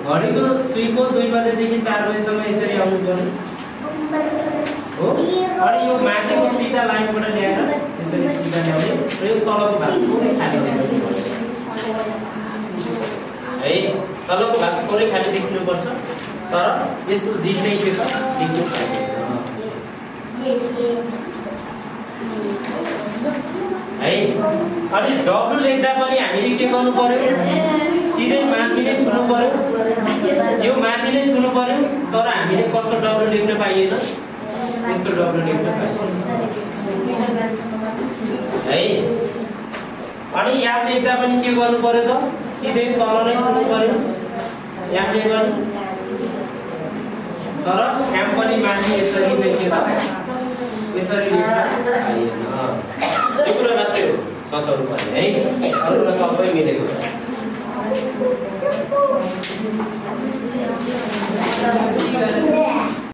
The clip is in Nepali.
घडीको सुईको 2 बजेदेखि 4 बजेसम्म यसरी आउनु पर्यो हो। अनि यो माथिको सिधा लाइनबाट ल्याएर यसरी सिधा ल्याउने र यो तलको भाग पुरै खाली देख्नुपर्छ है। तलको भाग पुरै खाली देख्नुपर्छ, तर यसको जी चाहिँ के छ देख्नु पर्दैन है। अनि डब्लु लेख्दा पनि हामीले के गर्नु पर्यो, सिधै माथि नै छुनु पर्यो, यो माथि नै छुनु पर्यो, तर हामीले कस्तो डब्लु लेख्न पाइएन, यस्तो डब्लु लेख्न पाइएन है। अनि याद लेख्दा पनि के गर्नु पर्यो त, सिधै तल नै छुनु पर्यो याद लेख्नु, तर ह्याम पनि माथि यसरी चाहिँ के छ यसरी लेख्न पाइएन। यो कुरा मात्रै हो ससाउनु पर्ने है, अरूलाई सबै मिलेको छ।